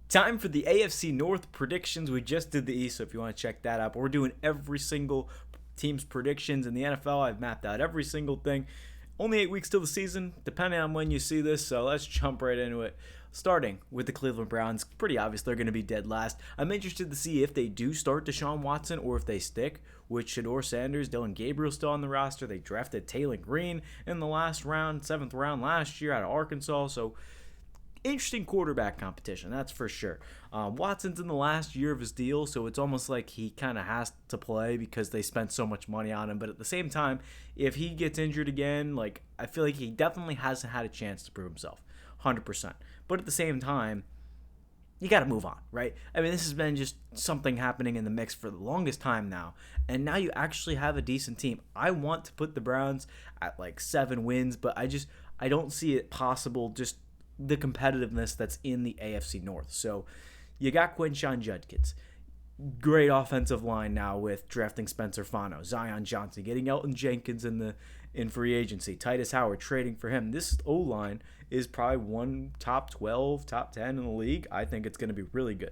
Time for the AFC North predictions. We just did the East, so if you want to check that out, but we're doing every single team's predictions in the NFL. I've mapped out every single thing. Only 8 weeks till the season, depending on when you see this, so let's jump right into it. Starting with the Cleveland Browns, pretty obvious they're going to be dead last. I'm interested to see if they do start Deshaun Watson or if they stick with Shedeur Sanders, Dylan Gabriel still on the roster. They drafted Taylor Green in the last round, 7th round last year out of Arkansas, so interesting quarterback competition, that's for sure. Watson's in the last year of his deal, so it's almost like he kind of has to play because they spent so much money on him. But at the same time, if he gets injured again, I feel like he definitely hasn't had a chance to prove himself, 100%. But at the same time, you got to move on, right? I mean, this has been just something happening in the mix for the longest time now, and now you actually have a decent team. I want to put the Browns at 7 wins, but I don't see it possible just the competitiveness that's in the AFC North. So you got Quinshon Judkins. Great offensive line now with drafting Spencer Fano, Zion Johnson, getting Elton Jenkins in free agency, Titus Howard trading for him. This O-line is probably one top 12, top 10 in the league. I think it's going to be really good.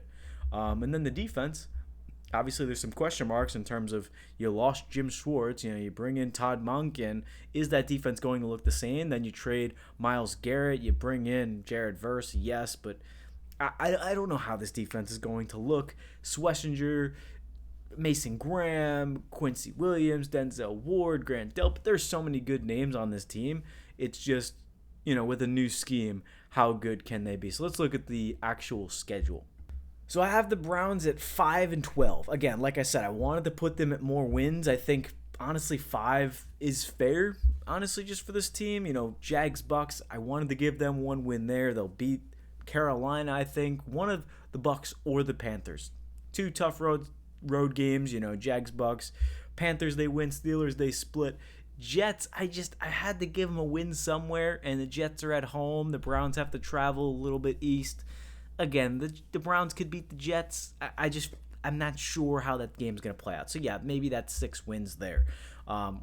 And then the defense, obviously there's some question marks in terms of you lost Jim Schwartz, you bring in Todd Monken. Is that defense going to look the same? Then you trade Myles Garrett, you bring in Jared Verse, yes, but I don't know how this defense is going to look. Schlesinger, Mason Graham, Quincy Williams, Denzel Ward, Grant Delpit. There's so many good names on this team. It's just, with a new scheme, how good can they be? So let's look at the actual schedule. So I have the Browns at 5-12. Again, like I said, I wanted to put them at more wins. I think, honestly, 5 is fair, honestly, just for this team. Jags, Bucks, I wanted to give them one win there. They'll beat Carolina, I think. One of the Bucks or the Panthers. 2 tough road games, Jags, Bucks. Panthers, they win. Steelers, they split. Jets, I had to give them a win somewhere, and the Jets are at home. The Browns have to travel a little bit east. Again, the Browns could beat the Jets. I'm not sure how that game's going to play out. So, yeah, maybe that's 6 wins there.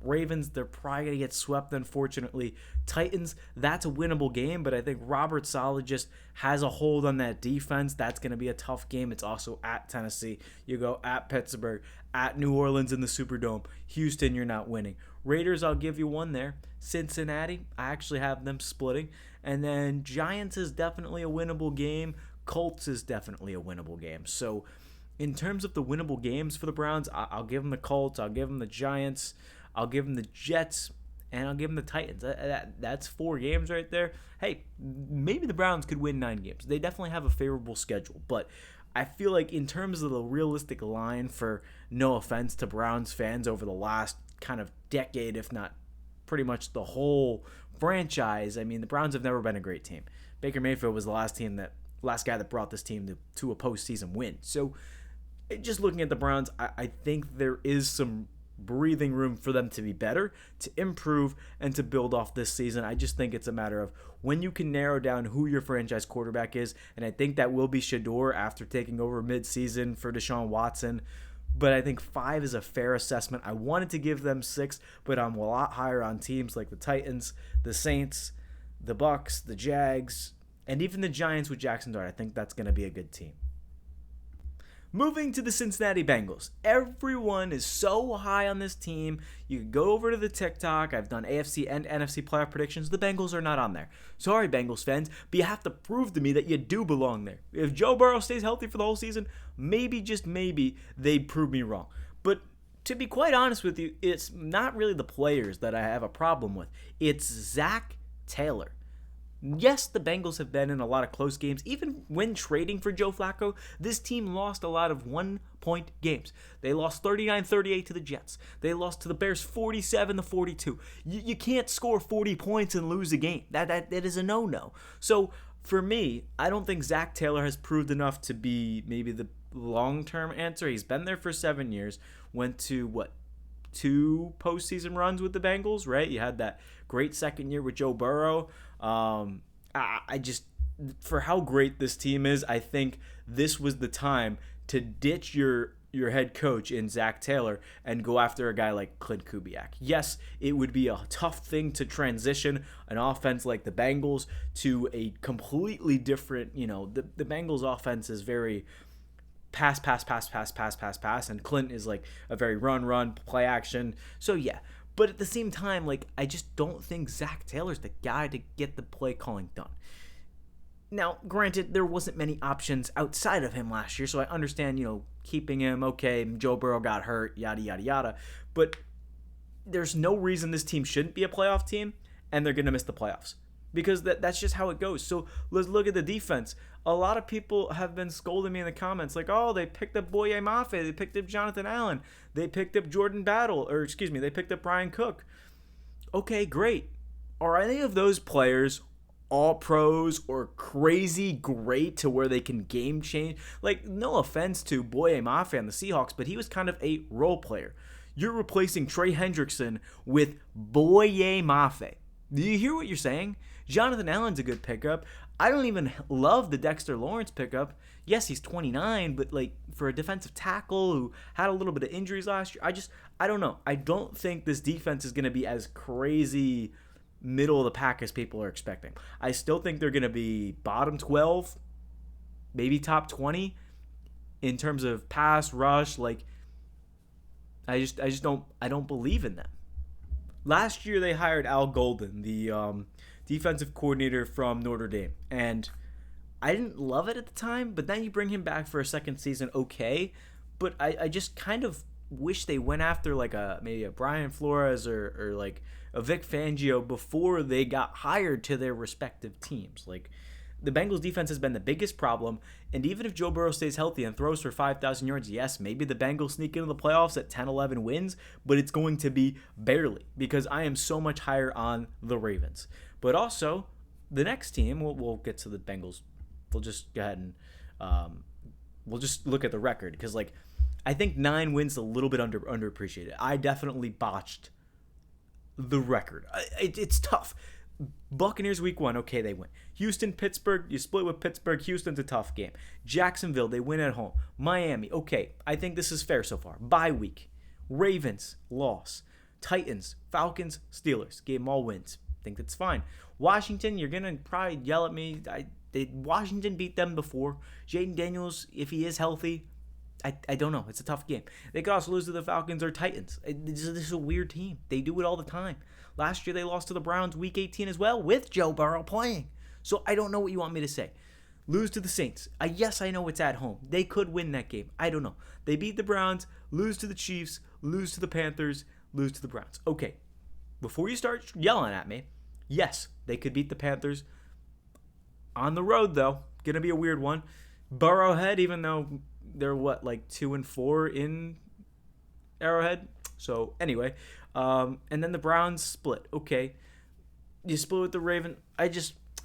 Ravens, they're probably going to get swept, unfortunately. Titans, that's a winnable game, but I think Robert Saleh just has a hold on that defense. That's going to be a tough game. It's also at Tennessee. You go at Pittsburgh, at New Orleans in the Superdome. Houston, you're not winning. Raiders, I'll give you one there. Cincinnati, I actually have them splitting. And then Giants is definitely a winnable game. Colts is definitely a winnable game. So in terms of the winnable games for the Browns, I'll give them the Colts, I'll give them the Giants, I'll give them the Jets, and I'll give them the Titans. That's 4 games right there. Hey, maybe the Browns could win 9 games. They definitely have a favorable schedule, but I feel like in terms of the realistic line, for no offense to Browns fans over the last kind of decade, if not pretty much the whole franchise, I mean, the Browns have never been a great team. Baker Mayfield was the last guy that brought this team to a postseason win. So just looking at the Browns, I think there is some breathing room for them to be better, to improve, and to build off this season. I just think it's a matter of when you can narrow down who your franchise quarterback is, and I think that will be Shedeur after taking over midseason for Deshaun Watson. But I think 5 is a fair assessment. I wanted to give them 6, but I'm a lot higher on teams like the Titans, the Saints, the Bucks, the Jags, and even the Giants with Jackson Dart. I think that's going to be a good team. Moving to the Cincinnati Bengals. Everyone is so high on this team. You can go over to the TikTok. I've done AFC and NFC playoff predictions. The Bengals are not on there. Sorry, Bengals fans, but you have to prove to me that you do belong there. If Joe Burrow stays healthy for the whole season, maybe, just maybe, they prove me wrong. But to be quite honest with you, it's not really the players that I have a problem with. It's Zach Taylor. Yes, the Bengals have been in a lot of close games. Even when trading for Joe Flacco, this team lost a lot of one-point games. They lost 39-38 to the Jets. They lost to the Bears 47-42. You can't score 40 points and lose a game. That is a no-no. So for me, I don't think Zach Taylor has proved enough to be maybe the long-term answer. He's been there for 7 years. Went to, 2 postseason runs with the Bengals, right? You had that great second year with Joe Burrow. I just, for how great this team is, I think this was the time to ditch your your head coach in Zach Taylor and go after a guy like Clint Kubiak. Yes, it would be a tough thing to transition an offense like the Bengals to a completely different, the Bengals offense is very pass, pass, pass, pass, pass, pass, pass, and Clint is like a very run, play action. So yeah, but at the same time, like I just don't think Zach Taylor's the guy to get the play calling done. Now, granted, there wasn't many options outside of him last year, so I understand, keeping him. Okay, Joe Burrow got hurt, yada, yada, yada. But there's no reason this team shouldn't be a playoff team, and they're going to miss the playoffs. Because that's just how it goes. So let's look at the defense. A lot of people have been scolding me in the comments like, oh, they picked up Boye Mafe, they picked up Jonathan Allen, they picked up they picked up Brian Cook. Okay, great. Are any of those players all pros or crazy great to where they can game change? Like, no offense to Boye Mafe and the Seahawks, but he was kind of a role player. You're replacing Trey Hendrickson with Boye Mafe. Do you hear what you're saying? Jonathan Allen's a good pickup. I don't even love the Dexter Lawrence pickup. Yes, he's 29, but like for a defensive tackle who had a little bit of injuries last year, I don't know. I don't think this defense is going to be as crazy middle of the pack as people are expecting. I still think they're going to be bottom 12, maybe top 20 in terms of pass rush. Like I don't believe in them. Last year they hired Al Golden, the defensive coordinator from Notre Dame, and I didn't love it at the time, but then you bring him back for a second season, okay, but I just kind of wish they went after like maybe a Brian Flores or like a Vic Fangio before they got hired to their respective teams. Like, the Bengals defense has been the biggest problem, and even if Joe Burrow stays healthy and throws for 5,000 yards, yes, maybe the Bengals sneak into the playoffs at 10, 11 wins, but it's going to be barely because I am so much higher on the Ravens. But also, the next team, we'll get to the Bengals. We'll just go ahead and we'll just look at the record because, like, I think 9 wins is a little bit underappreciated. I definitely botched the record. It's tough. Buccaneers week 1, okay, they win. Houston, Pittsburgh, you split with Pittsburgh. Houston's a tough game. Jacksonville, they win at home. Miami, okay, I think this is fair so far. Bye week. Ravens, loss. Titans, Falcons, Steelers, gave them all wins. Think that's fine. Washington, you're going to probably yell at me. Washington beat them before. Jaden Daniels, if he is healthy, I don't know. It's a tough game. They could also lose to the Falcons or Titans. This is a weird team. They do it all the time. Last year they lost to the Browns week 18 as well with Joe Burrow playing. So I don't know what you want me to say. Lose to the Saints. Yes, I know it's at home. They could win that game. I don't know. They beat the Browns, lose to the Chiefs, lose to the Panthers, lose to the Browns. Okay, before you start yelling at me, yes, they could beat the Panthers. On the road, though, going to be a weird one. Burrowhead, even though they're 2-4 in Arrowhead. So anyway, and then the Browns split. Okay, you split with the Ravens.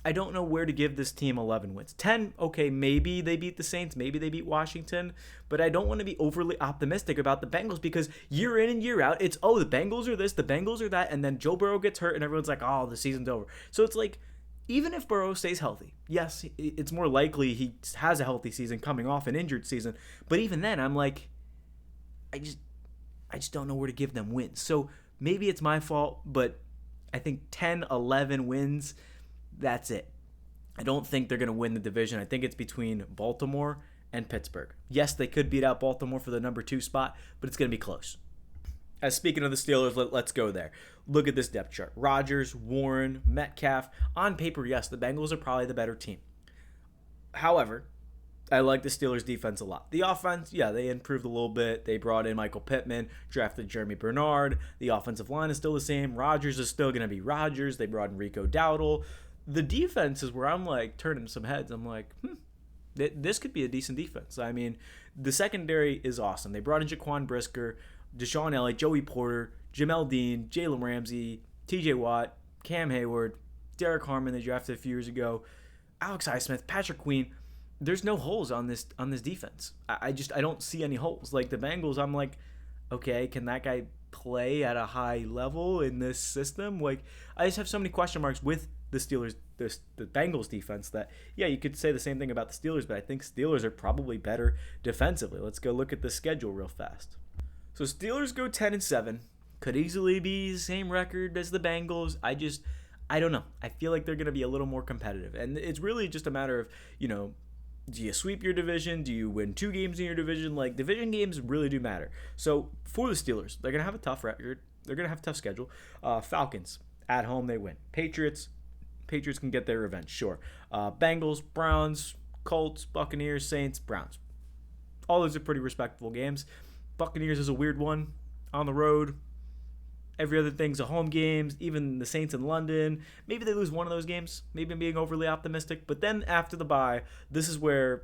I don't know where to give this team 11 wins. 10, okay, maybe they beat the Saints, maybe they beat Washington, but I don't want to be overly optimistic about the Bengals because year in and year out, it's, the Bengals are this, the Bengals are that, and then Joe Burrow gets hurt and everyone's like, oh, the season's over. So it's like, even if Burrow stays healthy, yes, it's more likely he has a healthy season coming off an injured season, but even then, I'm like, I just don't know where to give them wins. So maybe it's my fault, but I think 10, 11 wins, that's it. I don't think they're going to win the division. I think it's between Baltimore and Pittsburgh. Yes, they could beat out Baltimore for the number 2 spot, but it's going to be close. Speaking of the Steelers, let's go there. Look at this depth chart. Rodgers, Warren, Metcalf. On paper, yes, the Bengals are probably the better team. However, I like the Steelers' defense a lot. The offense, yeah, they improved a little bit. They brought in Michael Pittman, drafted Jeremy Bernard. The offensive line is still the same. Rodgers is still going to be Rodgers. They brought in Rico Dowdle. The defense is where I'm like turning some heads. I'm like, this could be a decent defense. I mean, the secondary is awesome. They brought in Jaquan Brisker, Deshaun Elliott, Joey Porter, Jamel Dean, Jalen Ramsey, TJ Watt, Cam Hayward, Derek Harmon they drafted a few years ago, Alex Highsmith, Patrick Queen. There's no holes on this defense. I don't see any holes. Like the Bengals, I'm like, okay, can that guy play at a high level in this system? Like, I just have so many question marks with the Steelers the Bengals defense that, yeah, you could say the same thing about the Steelers, but I think Steelers are probably better defensively. Let's go look at the schedule real fast. So Steelers go 10-7, could easily be the same record as the Bengals. I don't know. I feel like they're going to be a little more competitive, and it's really just a matter of, do you sweep your division? Do you win 2 games in your division? Like, division games really do matter. So for the Steelers, they're going to have a tough record. They're going to have a tough schedule. Falcons, at home, they win. Patriots can get their revenge, sure. Bengals, Browns, Colts, Buccaneers, Saints, Browns. All those are pretty respectable games. Buccaneers is a weird one on the road. Every other thing's a home games, even the Saints in London. Maybe they lose one of those games. Maybe I'm being overly optimistic. But then after the bye, this is where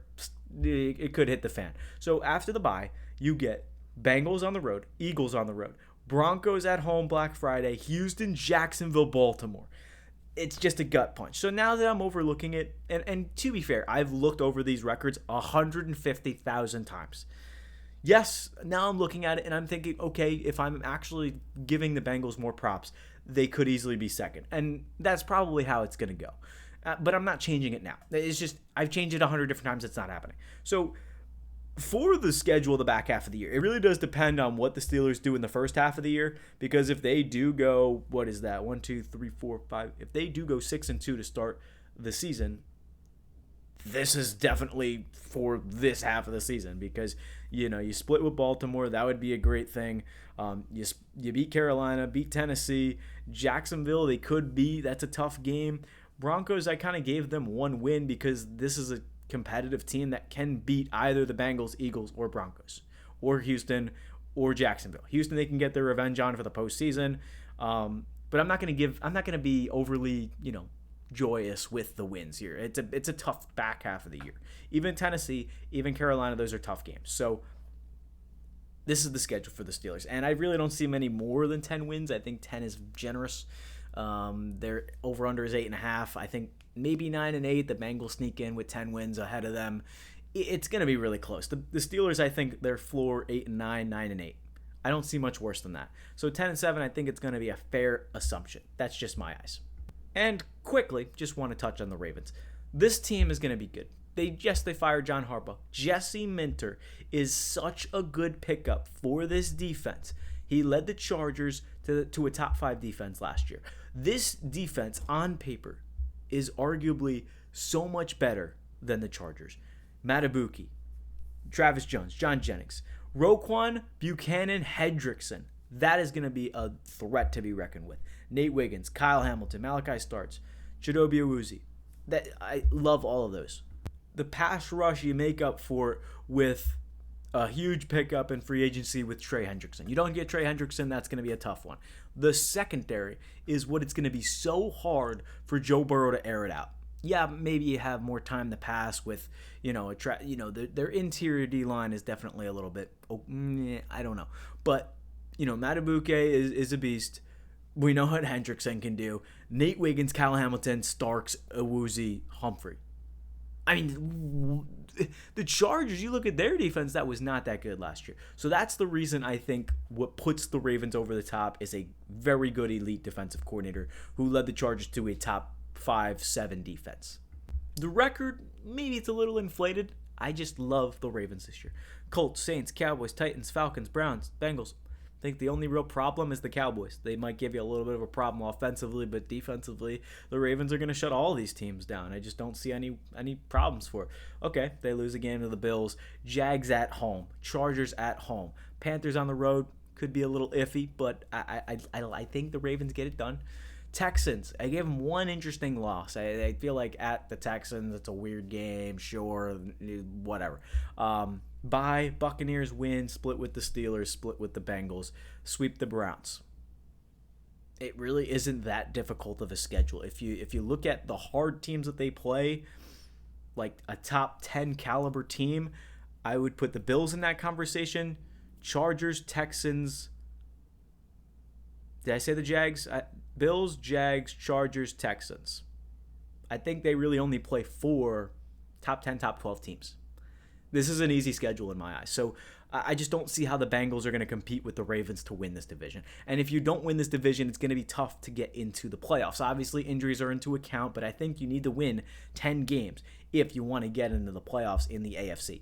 it could hit the fan. So after the bye, you get Bengals on the road, Eagles on the road, Broncos at home Black Friday, Houston, Jacksonville, Baltimore. It's just a gut punch. So now that I'm overlooking it, and to be fair, I've looked over these records 150,000 times. Yes, now I'm looking at it and I'm thinking, okay, if I'm actually giving the Bengals more props, they could easily be second. And that's probably how it's going to go. But I'm not changing it now. It's just, I've changed it 100 different times. It's not happening. So for the schedule the back half of the year, it really does depend on what the Steelers do in the first half of the year. Because if they do go, what is that? 1, 2, 3, 4, 5. If they do go 6-2 to start the season, this is definitely for this half of the season because, you split with Baltimore. That would be a great thing. You beat Carolina, beat Tennessee. Jacksonville, they could beat. That's a tough game. Broncos, I kind of gave them one win because this is a competitive team that can beat either the Bengals, Eagles, or Broncos, or Houston, or Jacksonville. Houston, they can get their revenge on for the postseason. But I'm not going to be overly, joyous with the wins here. It's a tough back half of the year. Even Tennessee, even Carolina, those are tough games. So this is the schedule for the Steelers, and I really don't see many more than 10 wins. I think 10 is generous. Their over/under is 8.5. I think maybe 9-8. The Bengals sneak in with 10 wins ahead of them. It's going to be really close. The Steelers, I think their floor 8-9, 9-8. I don't see much worse than that. So 10-7, I think it's going to be a fair assumption. That's just my eyes. And quickly, just want to touch on the Ravens. This team is going to be good. They fired John Harbaugh. Jesse Minter is such a good pickup for this defense. He led the Chargers to a top 5 defense last year. This defense, on paper, is arguably so much better than the Chargers. Matabuki, Travis Jones, John Jennings, Roquan, Buchanan, Hendrickson. That is going to be a threat to be reckoned with. Nate Wiggins, Kyle Hamilton, Malachi Starks, Chidobe Awuzie. I love all of those. The pass rush you make up for with a huge pickup in free agency with Trey Hendrickson. You don't get Trey Hendrickson, that's going to be a tough one. The secondary is what it's going to be so hard for Joe Burrow to air it out. Yeah, maybe you have more time to pass with, their interior D-line is definitely a little bit, I don't know. But, Matabuke is a beast. We know what Hendrickson can do. Nate Wiggins, Kyle Hamilton, Starks, Awuzie, Humphrey. I mean, the Chargers, you look at their defense, that was not that good last year. So that's the reason I think what puts the Ravens over the top is a very good elite defensive coordinator who led the Chargers to a top 5-7 defense. The record, maybe it's a little inflated. I just love the Ravens this year. Colts, Saints, Cowboys, Titans, Falcons, Browns, Bengals. I think the only real problem is the Cowboys. They might give you a little bit of a problem offensively, but defensively, the Ravens are going to shut all these teams down. I just don't see any problems for it. Okay, they lose a game to the Bills. Jags at home. Chargers at home. Panthers on the road could be a little iffy, but I think the Ravens get it done. Texans, I gave them one interesting loss. I feel like at the Texans, it's a weird game, sure, whatever. Bye, Buccaneers win, split with the Steelers, split with the Bengals, sweep the Browns. It really isn't that difficult of a schedule. If you look at the hard teams that they play, like a top 10 caliber team, I would put the Bills in that conversation. Chargers, Texans. Did I say the Jags? Bills, Jags, Chargers, Texans. I think they really only play 4 top 10, top 12 teams. This is an easy schedule in my eyes. So I just don't see how the Bengals are going to compete with the Ravens to win this division. And if you don't win this division, it's going to be tough to get into the playoffs. Obviously, injuries are into account, but I think you need to win 10 games if you want to get into the playoffs in the AFC.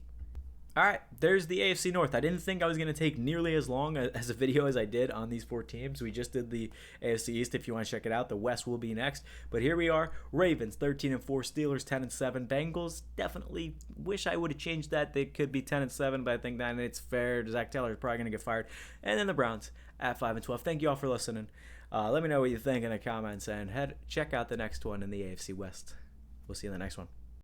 All right, there's the AFC North. I didn't think I was going to take nearly as long as a video as I did on these 4 teams. We just did the AFC East. If you want to check it out, the West will be next. But here we are. Ravens 13-4, Steelers 10-7, Bengals. Definitely wish I would have changed that. They could be 10-7, but I think that it's fair. Zach Taylor is probably going to get fired. And then the Browns at 5-12. Thank you all for listening. Let me know what you think in the comments, and check out the next one in the AFC West. We'll see you in the next one.